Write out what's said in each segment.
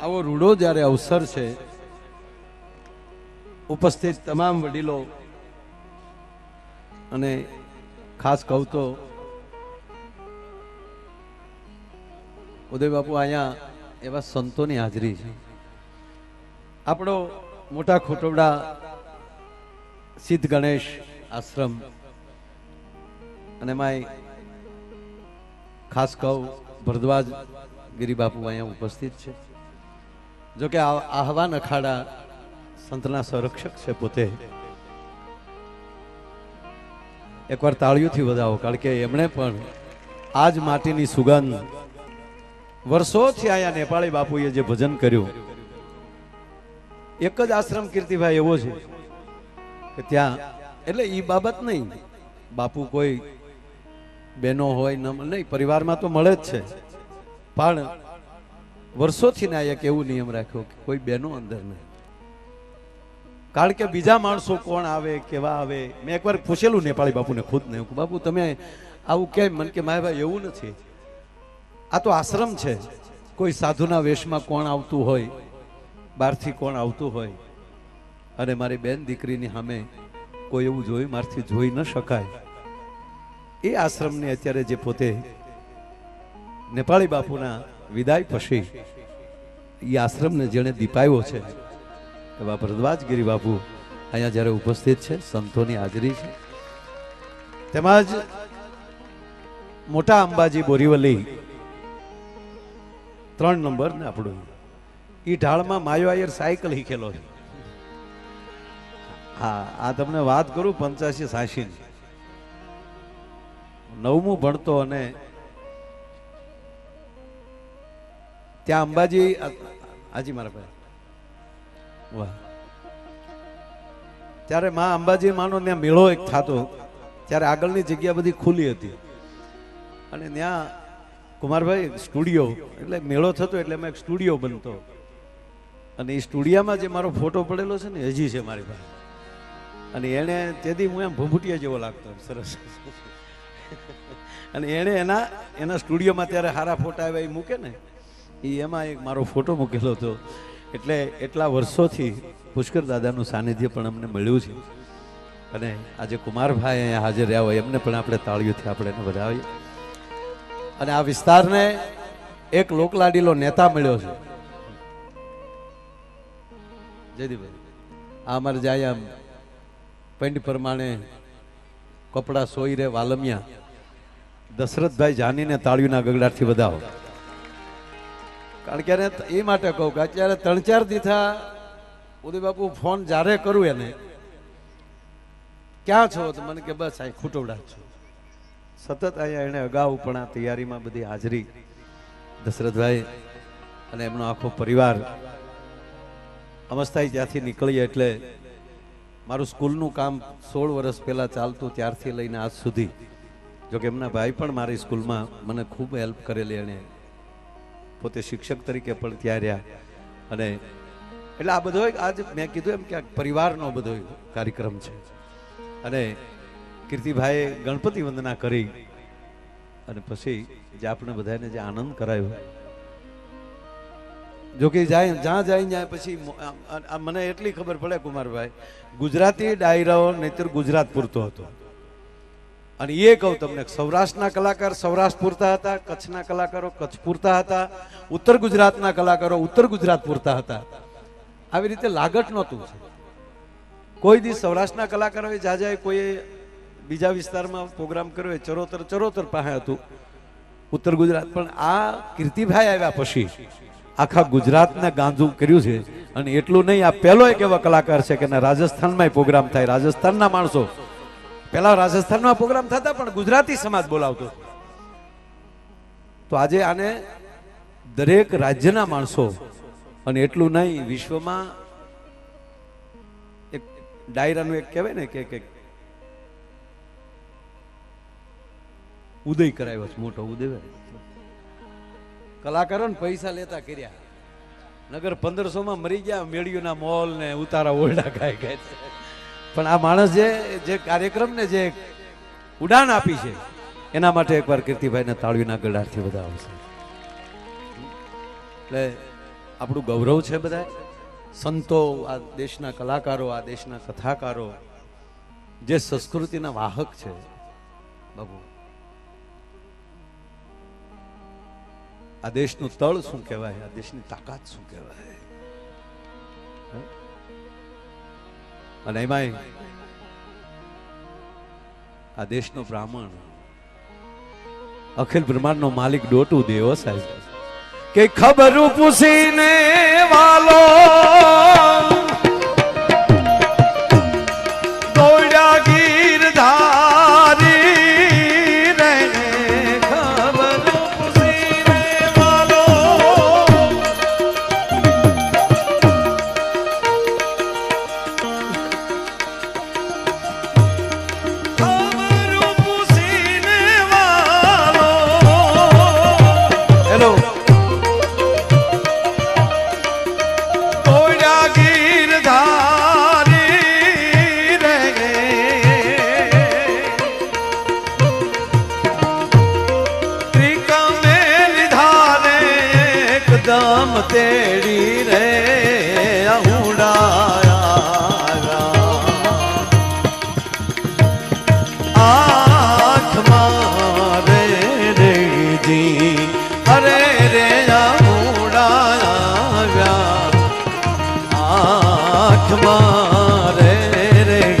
આવો રૂડો જ્યારે અવસર છે, ઉપસ્થિત તમામ વડીલો અને ખાસ કહું તો ઉદય બાપુ અહીંયા એવા સંતોની હાજરી છે. આપણો મોટા ખોટોડા સિદ્ધ ગણેશ આશ્રમ અને એમાંય ખાસ કહું ભરદ્વાજ ગિરિબાપુ અહીંયા ઉપસ્થિત છે. જોકે આહવાન અખાડા સંતના સંરક્ષક છે પોતે. એકવાર તાળીઓથી વધાવો, કારણ કે એમણે પણ આજ માટીની સુગંધ વર્ષોથી અહીંયા નેપાળી બાપુએ જે ભજન કર્યું. એક જ આશ્રમ કીર્તિભાઈ એવો છે કે ત્યાં એટલે એ બાબત નહીં, બાપુ કોઈ બહેનો હોય ન નહીં, પરિવારમાં તો મળે જ છે, પણ વર્ષોથી ના એક એવું નિયમ રાખ્યો કે કોઈ બહેનો અંદર નહીં. કારણ કે બીજા માણસો કોણ આવે કેવા આવે. મેં એકવાર પૂછેલું નેપાળી બાપુને ખુદ ને, બાપુ તમે આવું કેમ? મને કે માય ભાઈ એવું નથી, આ તો આશ્રમ છે. કોઈ સાધુના વેશમાં કોણ આવતું હોય, બહારથી કોણ આવતું હોય, અને મારી બેન દીકરીની સામે કોઈ એવું જોયું મારથી જોઈ ન શકાય. એ આશ્રમની અત્યારે જે પોતે નેપાળી બાપુના વિદાય પછી એ આશ્રમને જેણે દીપાવ્યો છે એવા ભરદ્વાજ ગિરી બાપુ અહીંયા જ્યારે ઉપસ્થિત છે, સંતોની હાજરી છે. તેમજ મોટા અંબાજી બોરીવલી 3 નંબર ને આપણું ઈ ઢાળમાં માયો આયર સાયકલ હીખેલો છે. હા, આ તમને વાત કરું 85-86 9મું ભણતો અને ત્યાં અંબાજી હાજી મારા ભાઈ વાહ, ત્યારે માં અંબાજી માનો ત્યાં મેળો એક થતો, ત્યારે આગળની જગ્યા બધી ખુલ્લી હતી અને ત્યાં કુમારભાઈ સ્ટુડિયો એટલે મેળો થતો એટલે એમાં એક સ્ટુડિયો બનતો અને એ સ્ટુડિયામાં જે મારો ફોટો પડેલો છે ને હજી છે મારી પાસે. અને એને તેથી હું એમ ભૂભૂટિયા જેવો લાગતો સરસ. અને એણે એના સ્ટુડિયોમાં ત્યારે સારા ફોટા આવ્યા એ મૂકે ને, એ એમાં એક મારો ફોટો મૂકેલો હતો. એટલે એટલા વર્ષોથી પુષ્કર દાદાનું સાનિધ્ય પણ અમને મળ્યું છે. અને આજે કુમારભાઈ અહીંયા હાજર રહ્યા હોય એમને પણ આપણે તાળીઓથી આપણે એને વધાવીએ. અને આ વિસ્તારને એક લોકલાડીલો નેતા મળ્યો છે જયદીભાઈ. આ અમારે જાય આમ પેન્ટ પ્રમાણે કપડા સોઈ રે વાલમિયા દશરથભાઈ જાનીને તાળીઓના ગગડાટથી વધાવો. કારણ કે એ માટે કહું કે અત્યારે 3-4 દીથા ઉદય બાપુ ફોન જ્યારે કરું એને ક્યાં છો તો મને કે બસ અહીં ખુટોડા છો. સતત અહીંયા એને અગાઉ પણ આ તૈયારીમાં બધી હાજરી દશરથભાઈ અને એમનો આખો પરિવાર. અમસ્તાઈ ત્યાંથી નીકળીએ એટલે મારું સ્કૂલનું કામ 16 વર્ષ પહેલાં ચાલતું ત્યારથી લઈને આજ સુધી. જોકે એમના ભાઈ પણ મારી સ્કૂલમાં મને ખૂબ હેલ્પ કરેલી, એણે પોતે શિક્ષક તરીકે પણ ત્યાં રહ્યા. અને એટલે આ બધો આજ મેં કીધું એમ કે આ પરિવારનો બધો કાર્યક્રમ છે. અને કીર્તિભાઈએ ગણપતિ વંદના કરી અને પછી જે આપણે બધાને જે આનંદ કરાયો. જોકે જ્યાં જાય પછી મને એટલી ખબર પડે કુમારભાઈ, ગુજરાતી ડાયરાઓ નહીતર ગુજરાત પૂરતો હતો. અને એ કહું તમને, સૌરાષ્ટ્રના કલાકાર સૌરાષ્ટ્ર પૂરતા હતા, કચ્છના કલાકારો કચ્છ પૂરતા હતા, ઉત્તર ગુજરાતના કલાકારો ઉત્તર ગુજરાત પૂરતા હતા. આવી રીતે લાગટ નહોતું. કોઈ દી સૌરાષ્ટ્રના કલાકારોએ જાજાએ કોઈ બીજા વિસ્તારમાં પ્રોગ્રામ કર્યો, ચરોતર પાસે હતું ઉત્તર ગુજરાત. પણ આ કીર્તિભાઈ આવ્યા પછી આખા ગુજરાતને ગાંધું કર્યું છે. અને એટલું નહીં, આ પહેલો એક એવા કલાકાર છે કે રાજસ્થાનમાં પ્રોગ્રામ થાય, રાજસ્થાનના માણસો પેલા રાજસ્થાનમાં પ્રોગ્રામ થતા પણ ગુજરાતી સમાજ બોલાવતો. તો આજે આને દરેક રાજ્યના માણસો, અને એટલું નહીં વિશ્વમાં એક ડાયરાનું એક કહેવાય ને કે ઉદય કરાવ્યો છે, મોટો ઉદય. કલાકારોને પૈસા લેતા કર્યા, નગર 1500માં મરી ગયા, મેળીઓના મોલ ને ઉતારા ઓરડા ગાય. પણ આ માણસ જે કાર્યક્રમને જે ઉડાન આપી છે એના માટે એકવાર કીર્તિભાઈને તાળીઓના ગળાથી વધાવશે. એટલે આપણું ગૌરવ છે બધા સંતો, આ દેશના કલાકારો, આ દેશના કથાકારો, જે સંસ્કૃતિના વાહક છે બાબુ. આ દેશનું તળ શું કહેવાય, આ દેશની તાકાત શું કહેવાય. અને એમાંય આ દેશનો બ્રાહ્મણ, અખિલ બ્રહ્માંડનો માલિક ડોટુ દેવો સાહેબ કે ખબર પૂછીને વાલો દોડ્યા ગીરધારી રે, ખબર પૂછીને વાલો ખબર પૂછીને વાલો. હેલો દમ તેડી રે ઉડાયા આંખમાં રે રેજી અરે રે ઉડાયા આંખમાં રે રેજી.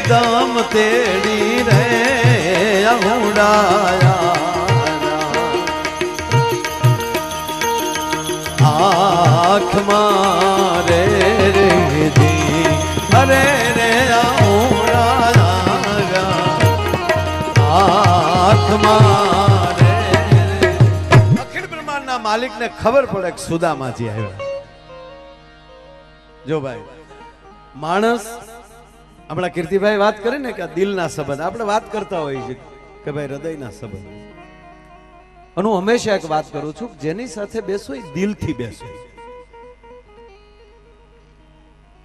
દમ તેડી રે ઉડાયા આંખમાં રે રેજી અરે રે ઉડાયા આંખમાં રે. અખિલ બ્રહ્માંડના માલિકને ખબર પડે કે સુદામાજી આવ્યા. જો ભાઈ માણસ, હમણાં કીર્તિભાઈ વાત કરી ને કે આ દિલના સંબંધ, આપણે વાત કરતા હોઈએ છીએ કે ભાઈ હૃદયના સંબંધ. અને હું હંમેશા એક વાત કરું છું, જેની સાથે બેસો એ દિલથી બેસો.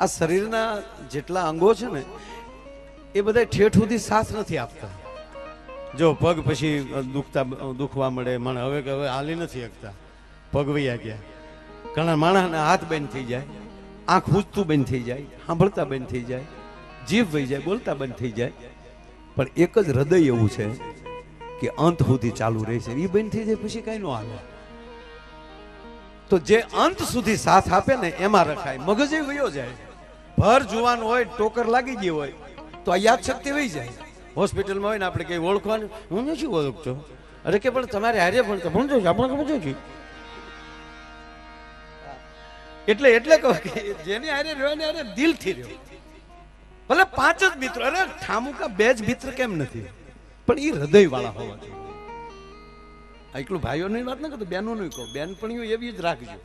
આ શરીરના જેટલા અંગો છે ને એ બધા ઠેઠ સુધી સાથ નથી આપતા. જો પગ પછી દુખવા મળે, મને હવે હાલી નથી શકતા, પગ વૈયા ગયા. ઘણા માણસના હાથ બંધ થઈ જાય, આંખ ઉજતું બંધ થઈ જાય, સાંભળતા બંધ થઈ જાય, જીભ વહી જાય, બોલતા બંધ થઈ જાય. પણ એક જ હૃદય એવું છે કે અંત સુધી ચાલુ રહે છે. એ બંધ થઈ જાય પછી કઈ ન આવે. તો જે અંત સુધી સાથ આપે ને એમાં રખાય. મગજ વયો જાય, ભર જુવાન હોય, ટોકર લાગી ગઈ હોય તો આ યાદ શક્તિ વહી જાય. હોસ્પિટલમાં હોય ને આપણે કઈ ઓળખવાનું, હું નથી ઓળખતો, અરે કે પણ તમારે હારે ભણતો ભણજો છે, આપણે સમજો છે. એટલે કહો કે જેની હારે રહ્યો ને હારે દિલથી રહ્યો. ભલે 5 જ મિત્રો, અરે ઠામુકા 2 જ મિત્ર કેમ નથી, પણ એ હૃદય વાળા હોવા જોઈએ. એટલું ભાઈઓની વાત ન કરતો, બહેનો નહીં કહો, બેનપણીઓ એવી જ રાખજો.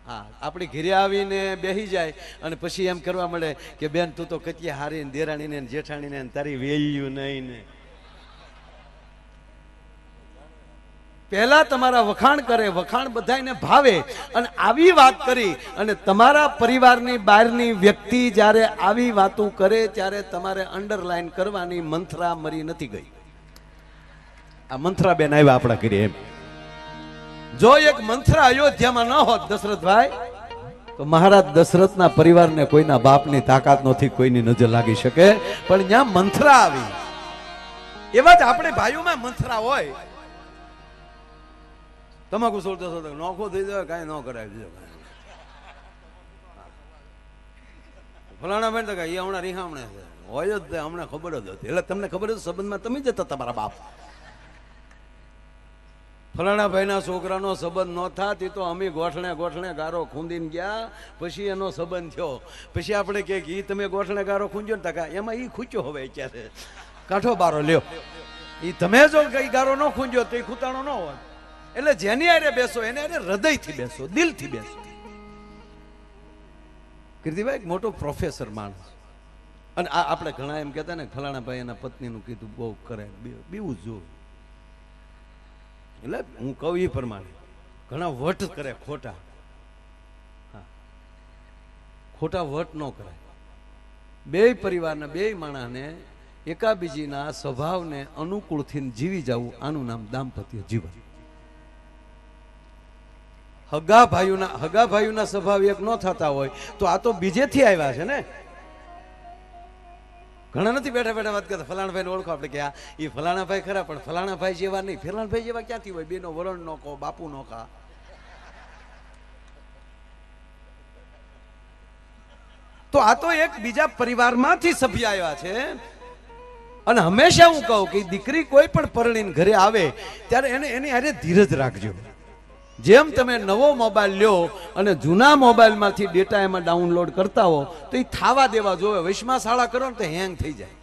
હા, આપણી ઘરે આવીને બેસી જાય અને પછી એમ કરવા મળે કે બેન તું તો કચી હારી, દેરાણીને જેઠાણીને તારી વેલ્યું નહીં ને. પહેલા તમારા વખાણ કરે, વખાણ બધાને ભાવે. અને આવી વાત કરી અને તમારા પરિવારની બહારની વ્યક્તિ જ્યારે આવી વાતો કરે ત્યારે તમારે અંડરલાઈન કરવાની, મંથરા મરી નથી ગઈ. આ મંથરા બેન આવ્યા આપણા ઘરે એમ. જો એક મંથરા અયોધ્યામાં ન હોત દશરથભાઈ, તો મહારાજ દશરથના પરિવારને કોઈના બાપની તાકાત નથી, કોઈની નજર લાગી શકે. પણ ત્યાં મંથરા આવી. એવા જ આપણે ભાઈઓમાં મંથરા હોય. તમાકુ સોળતો સોળતો નોખો થઈ જાય, કાંઈ ન કરાય. બીજો ફલાણા બેન તો એ હમણાં રીહામણે છે, હોય જ હમણાં ખબર જ હતી. એટલે તમને ખબર જ સંબંધમાં તમે જતા તમારા બાપ. ફલાણા ભાઈના છોકરાનો સંબંધ ન થાત એ તો અમે ગોઠણે ગારો ખૂંદીને ગયા, પછી એનો સંબંધ થયો. પછી આપણે કે એ તમે ગોઠણે ગારો ખૂંદ્યો ને તકા એમાં એ ખૂચ્યો હવે ક્યારે કાઠો બારો લ્યો. એ તમે જો કઈ ગારો ન ખૂંદ્યો તો એ ખૂતાણો ન હોય. એટલે જેની આરે બેસો એને આરે હૃદયથી બેસો, દિલથી બેસો. કીર્તિભાઈ મોટો પ્રોફેસર માણસ, અને આ આપણે ઘણા એમ કહેતા ને ફલાણા ભાઈ એના પત્નીનું કીધું બહુ કરે, બીવું જો. એટલે હું કહું એ પ્રમાણે ઘણા વટ કરે ખોટા. હા, ખોટા વટ ન કરાય. બે પરિવારના બે માણસને એકાબીજીના સ્વભાવને અનુકૂળથી જીવી જવું, આનું નામ દાંપત્ય જીવન. હગા ભાઈઓના સ્વભાવ એક ન થતા હોય તો આ તો બીજેથી આવ્યા છે ને. ઘણા નથી બેઠા બેઠા વાત કરતા ફલાણા ભાઈને ઓળખો આપણે કે આ એ ફલાણા ભાઈ ખરા, પણ ફલાણા ભાઈ જેવા નહીં. ફલાણા ભાઈ જેવા ક્યાંથી હોય? બેનો વરણ નો કહો, બાપુ નો ખા. તો આ તો એક બીજા પરિવારમાંથી સભ્ય આવ્યા છે. અને હંમેશા હું કહું કે દીકરી કોઈ પણ પરણીને ઘરે આવે ત્યારે એની હારે ધીરજ રાખજો. જેમ તમે નવો મોબાઈલ લ્યો અને જૂના મોબાઈલમાંથી ડેટા એમાં ડાઉનલોડ કરતા હો તો એ થાવા દેવા જોવે. વૈશ્મા શાળા કરો ને તો હેંગ થઈ જાય.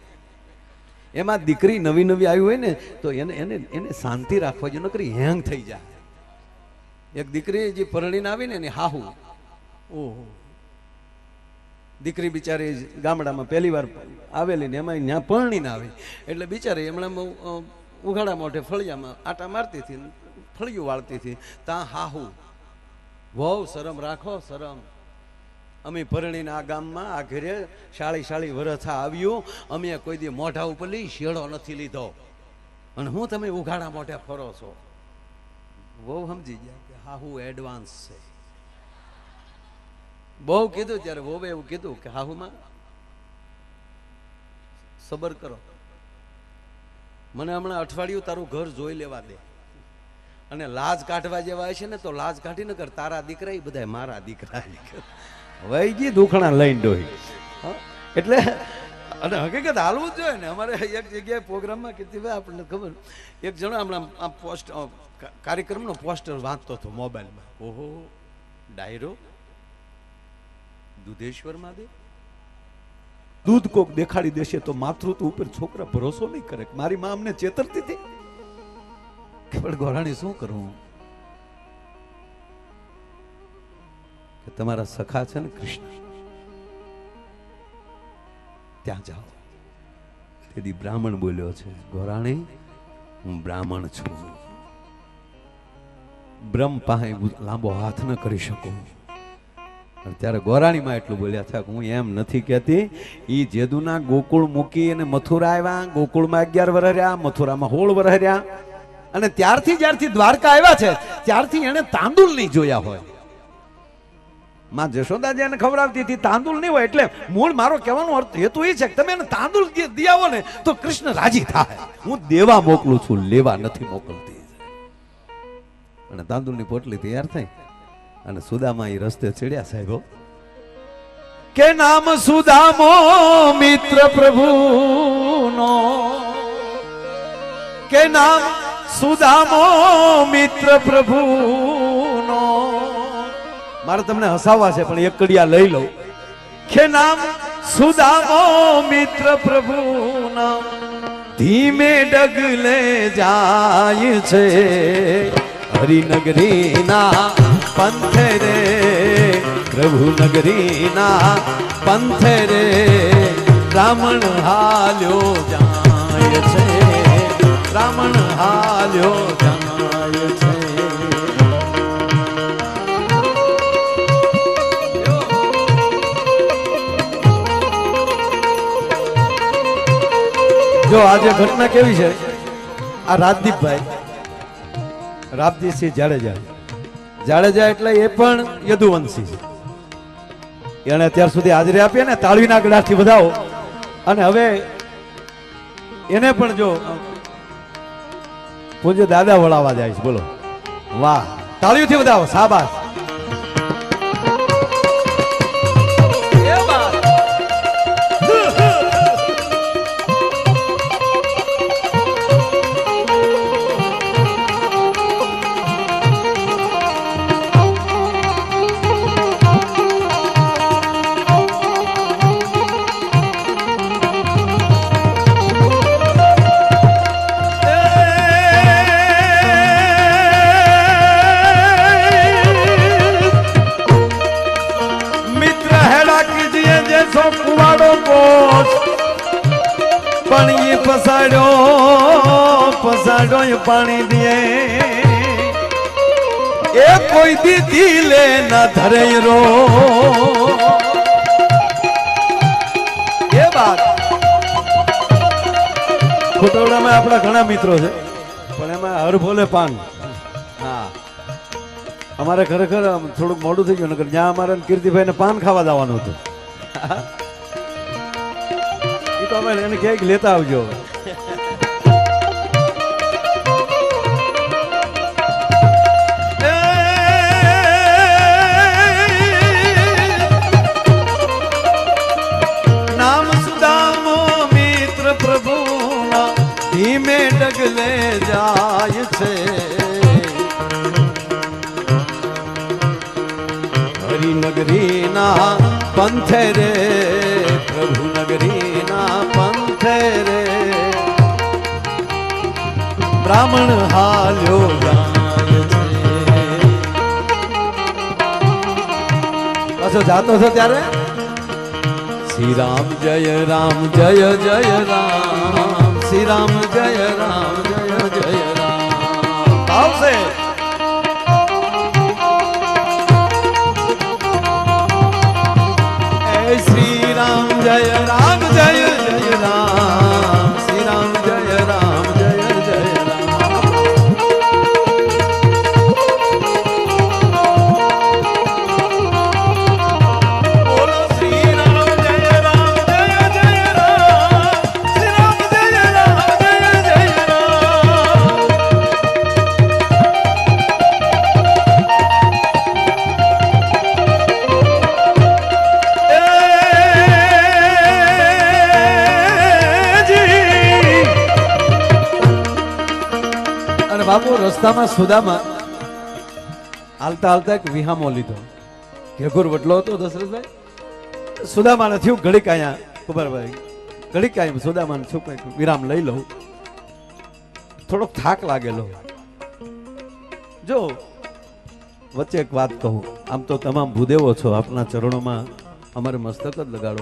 એમાં દીકરી નવી આવી હોય ને તો એને શાંતિ રાખવા જો, નકરી હેંગ થઈ જાય. એક દીકરી જે પરણીને આવી ને એની હાહુ, ઓહો, દીકરી બિચારી ગામડામાં પહેલી વાર આવેલી ને એમાં ત્યાં પરણીને આવી એટલે બિચારી હમણાં ઉઘાડા મોઢે ફળિયામાં આટા મારતી હતી, ફળિયું વાળતી હતી. ત્યાં હાહુ, બહુ શરમ રાખો, શરમ. અમે પરણીને આ ગામમાં આ ઘરે 40 વર્ષ આવ્યું, અમે કોઈ દી મોઢા ઉપર લઈ શેડો નથી લીધો, અને હું તમે ઉઘાડા મોઢે ફરો છો. બહુ સમજી ગયા કે હાહુ એડવાન્સ છે. બહુ કીધું ત્યારે વોવે એવું કીધું કે હાહુમાં સબર કરો, મને હમણાં અઠવાડિયું તારું ઘર જોઈ લેવા દે, અને લાજ કાઢવા જેવા છે ને તો લાજ કાઢી ન કર, તારા દીકરા એ બધા મારા દીકરા. વહી ગઈ દુખણા લઈને ડોહી. એટલે અને હકીકત હાલવું જ જોઈએ ને. અમારે એક જગ્યાએ પ્રોગ્રામમાં કીધી ભાઈ આપણને ખબર, એક જણો હમણાં આ પોસ્ટ કાર્યક્રમનો પોસ્ટર વાંચતો હતો મોબાઈલમાં. ઓહો, ડાયરો દૂધેશ્વર મહાદેવ, દૂધ કોક દેખાડી દેશે તો માતૃત્વ ઉપર છોકરા ભરોસો નહીં કરે. મારી માં અમને ચેતરતી હતી કે પણ ગોરાણી શું કરું કે તમારા સખા છે ને કૃષ્ણ, ત્યાં જાઓ. તેથી બ્રાહ્મણ બોલ્યો છે, ગોરાણી હું બ્રાહ્મણ છું, બ્રહ્મ પાસે લાંબો હાથ ન કરી શકું. ત્યારે ગોરાણીમાં એટલું બોલ્યા હતા કે હું એમ નથી કહેતી, ઈ જેદુના ગોકુળ મૂકી અને મથુરા આવ્યા, ગોકુળમાં 11 વર્ષ રહ્યા, મથુરામાં 16 વર્ષ રહ્યા, અને ત્યારથી જ્યારથી દ્વારકા આવ્યા છે ત્યારથી એને તાંદુલ નહીં જોયા હોય. માં જશોદાજી એને ખવડાવતી હતી તાંદુલ નહીં હોય. એટલે મૂળ મારો કહેવાનો અર્થ હેતુ એ છે કે તમે એને તાંદુલ દિયાવો ને તો કૃષ્ણ રાજી થાય. હું દેવા મોકલું છું, લેવા નથી મોકલતી. અને તાંદુલની પોટલી તૈયાર થઈ અને સુદામા એ રસ્તે ચડ્યા. સાહેબો કે નામ સુદામો મિત્ર પ્રભુનો, કે નામ સુદામો મિત્ર પ્રભુનો. મારે તમને હસાવવા છે પણ એક કડિયા લઈ લઉં. કે નામ સુદામો મિત્ર પ્રભુના, ધીમે ડગલે જાય છે હરિનગરીના પંથે રે, પ્રભુ નગરીના પંથે રે, બ્રાહ્મણ હાલ્યો જાય છે, બ્રાહ્મણ હાલ્યો જાય છે. જો આજે ઘટના કેવી છે, આ રાજદીપસિંહ જાડેજા એટલે એ પણ યદુવંશી છે. એને અત્યાર સુધી હાજરી આપી ને તાળીના ગળાથી વધાવો. અને હવે એને પણ જો પૂજ્ય દાદા વળાવા જાય છે. બોલો વાહ, તાળીઓથી વધાવો, શાબાશ. પાણી પસાડ્યો એ પાણી દે એ કોઈ દીદી લે ના ધરે રો એ વાત ખોટોડામાં આપણા ઘણા મિત્રો છે પણ એમાં હર ભોલે પાન હા અમારે ખરેખર થોડુંક મોડું થઈ ગયું નકર જ્યાં અમારે કીર્તિભાઈ ને પાન ખાવા જવાનું હતું એ તો અમે એને ક્યાંક લેતા આવજો નામ સુદામો મિત્ર પ્રભુના ધીમે ડગલે જાય છે નગરી ના પંથે રે પ્રભુ નગરી ના પંથે રે બ્રાહ્મણ હાલ્યો જાય છે પાછો જાતો છો ત્યારે શ્રી રામ જય રામ જય જય રામ શ્રી રામ જય રામ જય જય રામ આવશે श्री राम जय राम जय जय राम श्री राम जय राम जय जय राम बोलो श्री राम जय राम जय जय राम श्री राम जय राम जय जय राम બાપુ રસ્તામાં સુદામા હાલતા હાલતા એક વિહામો લીધો ઘેઘુર વડલો હતો દશરથભાઈ સુદામાને થયું ઘડીક અહીંયા કુંવરભાઈ ઘડીક અહીંયા સુદામાને શું કઈ વિરામ લઈ લઉં થોડોક થાક લાગેલો જો વચ્ચે એક વાત કહું આમ તો તમામ ભૂદેવો છો આપના ચરણોમાં અમારે મસ્તક જ લગાડો